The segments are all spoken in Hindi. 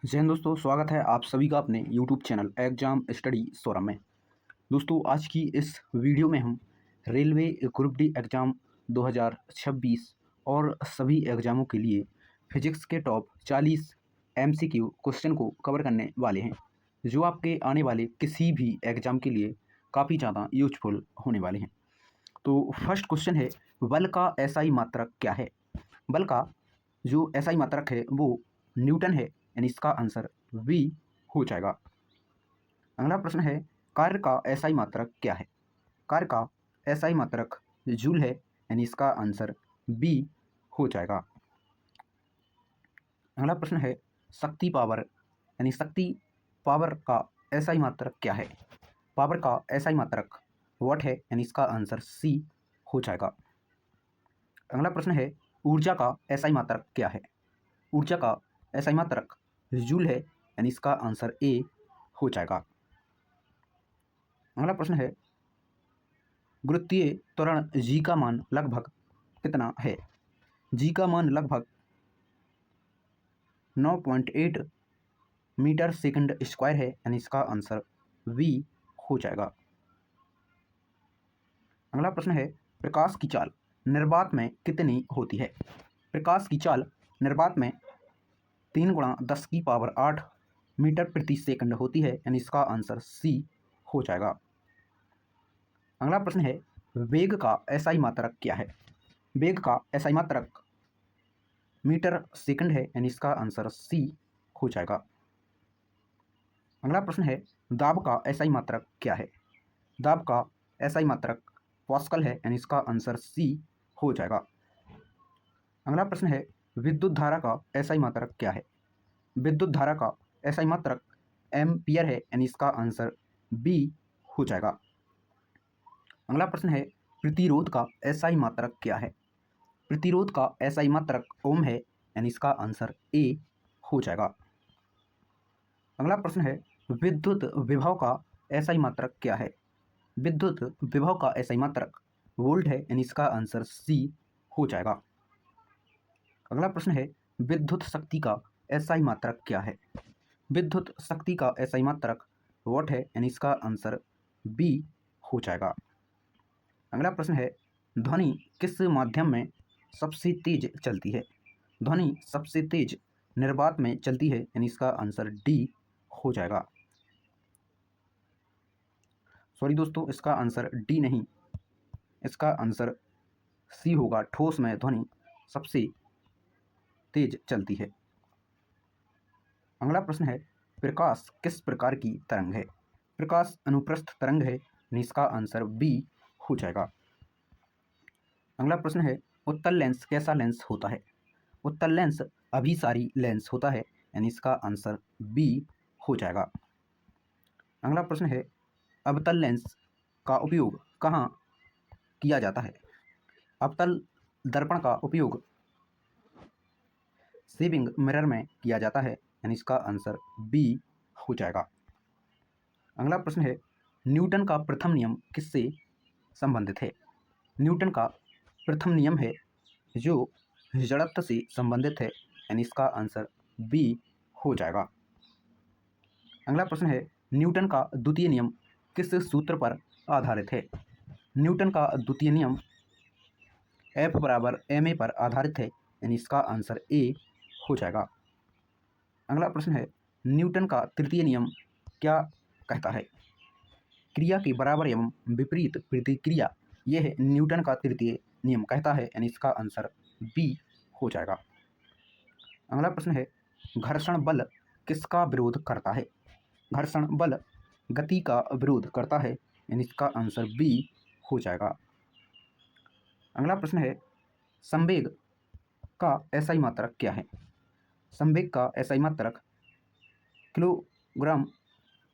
जय हिंद दोस्तों, स्वागत है आप सभी का अपने YouTube channel exam study forum में। दोस्तों, आज की इस वीडियो में हम रेलवे ग्रुप डी एग्ज़ाम 2026 और सभी एग्ज़ामों के लिए फिजिक्स के टॉप 40 MCQ क्वेश्चन को कवर करने वाले हैं, जो आपके आने वाले किसी भी एग्ज़ाम के लिए काफ़ी ज़्यादा यूजफुल होने वाले हैं। तो फर्स्ट क्वेश्चन है, बल का SI मात्रक क्या है? बल का जो SI मात्रक है वो न्यूटन है, यानी इसका आंसर बी हो जाएगा। अगला प्रश्न है, कार्य का SI मात्रक क्या है? कार्य का SI मात्रक जूल है, यानी इसका आंसर बी हो जाएगा। अगला प्रश्न है, शक्ति पावर यानी शक्ति पावर का SI मात्रक क्या है? पावर का SI मात्रक वाट है, यानी इसका आंसर सी हो जाएगा। अगला प्रश्न है, ऊर्जा का SI मात्रक क्या है? ऊर्जा का SI मात्रक जूल है, यानी इसका आंसर ए हो जाएगा। अगला प्रश्न है, गुरुत्वीय त्वरण जी का मान लगभग कितना है? जी का मान लगभग 9.8 मीटर सेकंड स्क्वायर है, यानी इसका आंसर बी हो जाएगा। अगला प्रश्न है, प्रकाश की चाल निर्वात में कितनी होती है? प्रकाश की चाल निर्वात में 3 × 10⁸ मीटर प्रति सेकंड होती है, यानी इसका आंसर सी हो जाएगा। अगला प्रश्न है, वेग का SI मात्रक क्या है? वेग का SI मात्रक मीटर सेकंड है, यानी इसका आंसर सी हो जाएगा। अगला प्रश्न है, दाब का SI मात्रक क्या है? दाब का SI मात्रक पास्कल है, यानी इसका आंसर सी हो जाएगा। अगला प्रश्न है, विद्युत धारा का SI मात्रक क्या है? विद्युत धारा का SI मात्रक एम्पियर है, यानी इसका आंसर बी हो जाएगा। अगला प्रश्न है, प्रतिरोध का SI मात्रक क्या है? प्रतिरोध का SI मात्रक ओम है, यानी इसका आंसर ए हो जाएगा। अगला प्रश्न है, विद्युत विभव का SI मात्रक क्या है? विद्युत विभव का SI मात्रक वोल्ट है, यानी इसका आंसर सी हो जाएगा। अगला प्रश्न है, विद्युत शक्ति का SI मात्रक क्या है? विद्युत शक्ति का SI मात्रक वाट है, यानी इसका आंसर बी हो जाएगा। अगला प्रश्न है, ध्वनि किस माध्यम में सबसे तेज चलती है? ध्वनि सबसे तेज निर्वात में चलती है, यानी इसका आंसर डी हो जाएगा। सॉरी दोस्तों, इसका आंसर डी नहीं, इसका आंसर सी होगा। ठोस में ध्वनि सबसे तेज चलती है। अगला प्रश्न है, प्रकाश किस प्रकार की तरंग है? प्रकाश अनुप्रस्थ तरंग है, यानी इसका आंसर बी हो जाएगा। अगला प्रश्न है, उत्तल लेंस कैसा लेंस होता है? उत्तल लेंस अभिसारी लेंस होता है, यानी इसका आंसर बी हो जाएगा। अगला प्रश्न है, अवतल लेंस का उपयोग कहाँ किया जाता है? अवतल दर्पण का उपयोग सेविंग मिरर में किया जाता है, यानी इसका आंसर बी हो जाएगा। अगला प्रश्न है, न्यूटन का प्रथम नियम किससे संबंधित है? न्यूटन का प्रथम नियम है जो जड़त्व से संबंधित है, यानी इसका आंसर बी हो जाएगा। अगला प्रश्न है, न्यूटन का द्वितीय नियम किस सूत्र पर आधारित है? न्यूटन का द्वितीय नियम F = ma पर आधारित है, यानी इसका आंसर ए हो जाएगा। अगला प्रश्न है, न्यूटन का तृतीय नियम क्या कहता है? क्रिया के बराबर एवं विपरीत प्रतिक्रिया, यह न्यूटन का तृतीय नियम कहता है, यानी इसका आंसर बी हो जाएगा। अगला प्रश्न है, घर्षण बल किसका विरोध करता है? घर्षण बल गति का विरोध करता है, यानी इसका आंसर बी हो जाएगा। अगला प्रश्न है, संवेग का SI मात्रक क्या है? संवेग का SI मात्रक किलोग्राम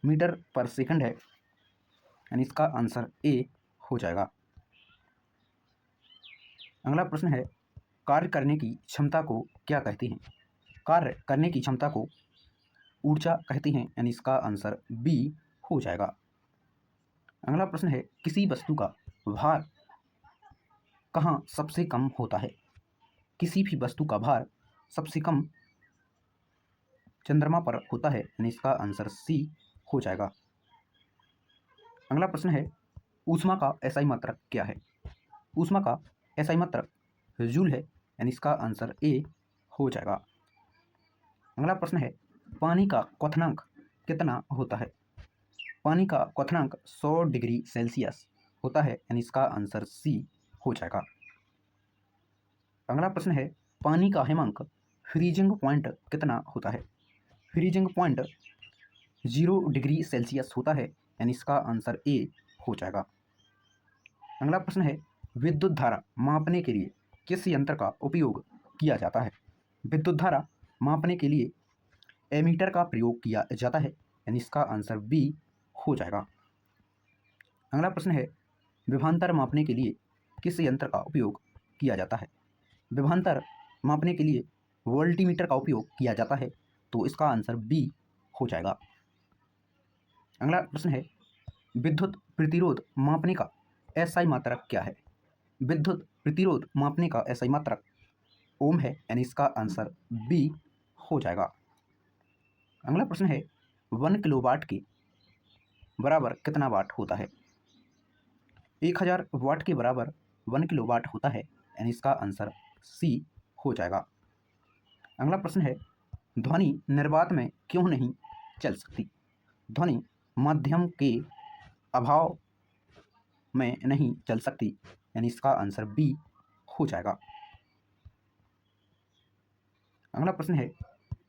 मीटर पर सेकंड है, यानी इसका आंसर ए हो जाएगा। अगला प्रश्न है, कार्य करने की क्षमता को क्या कहते हैं? कार्य करने की क्षमता को ऊर्जा कहते हैं, यानी इसका आंसर बी हो जाएगा। अगला प्रश्न है, किसी वस्तु का भार कहाँ सबसे कम होता है? किसी भी वस्तु का भार सबसे कम चंद्रमा पर होता है, यानी इसका आंसर सी हो जाएगा। अगला प्रश्न है, ऊष्मा का एसआई मात्रक क्या है? ऊष्मा का एसआई मात्रक जूल है, यानी इसका आंसर ए हो जाएगा। अगला प्रश्न है, पानी का क्वथनांक कितना होता है? पानी का क्वथनांक 100 डिग्री सेल्सियस होता है, यानी इसका आंसर सी हो जाएगा। अगला प्रश्न है, पानी का हिमांक फ्रीजिंग पॉइंट कितना होता है? फ्रीजिंग पॉइंट 0 डिग्री सेल्सियस होता है, यानी इसका आंसर ए हो जाएगा। अगला प्रश्न है, विद्युत धारा मापने के लिए किस यंत्र का उपयोग किया जाता है? विद्युत धारा मापने के लिए एमीटर का प्रयोग किया जाता है, यानी इसका आंसर बी हो जाएगा। अगला प्रश्न है, विभवांतर मापने के लिए किस यंत्र का उपयोग किया जाता है? विभवांतर मापने के लिए वोल्टीमीटर का उपयोग किया जाता है, तो इसका आंसर बी हो जाएगा। अगला प्रश्न है, विद्युत प्रतिरोध मापने का एसआई मात्रक क्या है? विद्युत प्रतिरोध मापने का एसआई मात्रक ओम है, यानी इसका आंसर बी हो जाएगा। अगला प्रश्न है, 1 किलोवाट के बराबर कितना वाट होता है? 1000 वाट के बराबर 1 किलोवाट होता है, यानी इसका आंसर सी हो जाएगा। अगला प्रश्न है, ध्वनि निर्वात में क्यों नहीं चल सकती? ध्वनि माध्यम के अभाव में नहीं चल सकती, यानी इसका आंसर बी हो जाएगा। अगला प्रश्न है,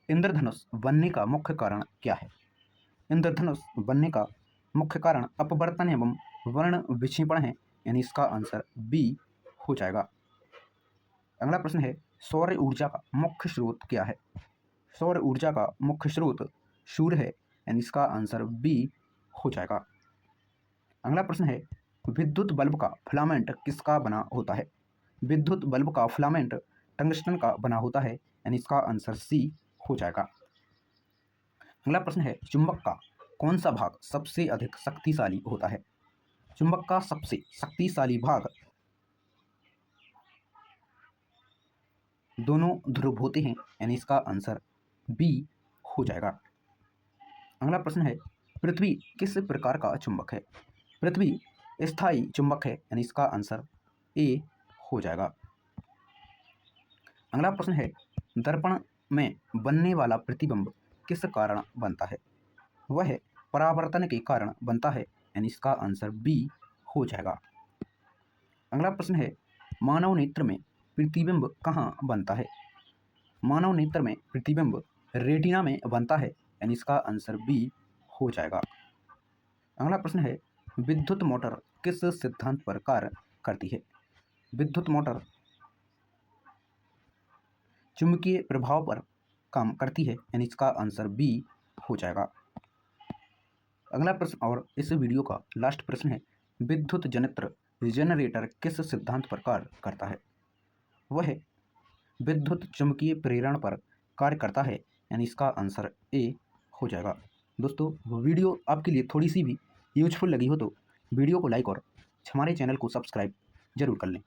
इंद्रधनुष बनने का मुख्य कारण क्या है? इंद्रधनुष बनने का मुख्य कारण अपवर्तन एवं वर्ण विक्षेपण है, यानी इसका आंसर बी हो जाएगा। अगला प्रश्न है, सौर ऊर्जा का मुख्य स्रोत क्या है? सौर ऊर्जा का मुख्य स्रोत सूर्य है, यानी इसका आंसर बी हो जाएगा। अगला प्रश्न है, विद्युत बल्ब का फिलामेंट किसका बना होता है? विद्युत बल्ब का फिलामेंट टंगस्टन का बना होता है, यानी इसका आंसर सी हो जाएगा। अगला प्रश्न है, चुंबक का कौन सा भाग सबसे अधिक शक्तिशाली होता है? चुंबक का सबसे शक्तिशाली भाग दोनों ध्रुव होते हैं, यानी इसका आंसर बी हो जाएगा। अगला प्रश्न है, पृथ्वी किस प्रकार का चुंबक है? पृथ्वी स्थायी चुंबक है, यानी इसका आंसर ए हो जाएगा। अगला प्रश्न है, दर्पण में बनने वाला प्रतिबिंब किस कारण बनता है? वह परावर्तन के कारण बनता है, यानी इसका आंसर बी हो जाएगा। अगला प्रश्न है, मानव नेत्र में प्रतिबिंब कहाँ बनता है? मानव नेत्र में प्रतिबिंब रेटिना में बनता है, यानी इसका आंसर बी हो जाएगा। अगला प्रश्न है, विद्युत मोटर किस सिद्धांत पर कार्य करती है? विद्युत मोटर चुंबकीय प्रभाव पर काम करती है, यानी इसका आंसर बी हो जाएगा। अगला प्रश्न और इस वीडियो का लास्ट प्रश्न है, विद्युत जनित्र जनरेटर किस सिद्धांत पर कार्य करता है? वह विद्युत चुंबकीय प्रेरण पर कार्य करता है, यानी इसका आंसर ए हो जाएगा। दोस्तों, वीडियो आपके लिए थोड़ी सी भी यूजफुल लगी हो तो वीडियो को लाइक और हमारे चैनल को सब्सक्राइब जरूर कर लें।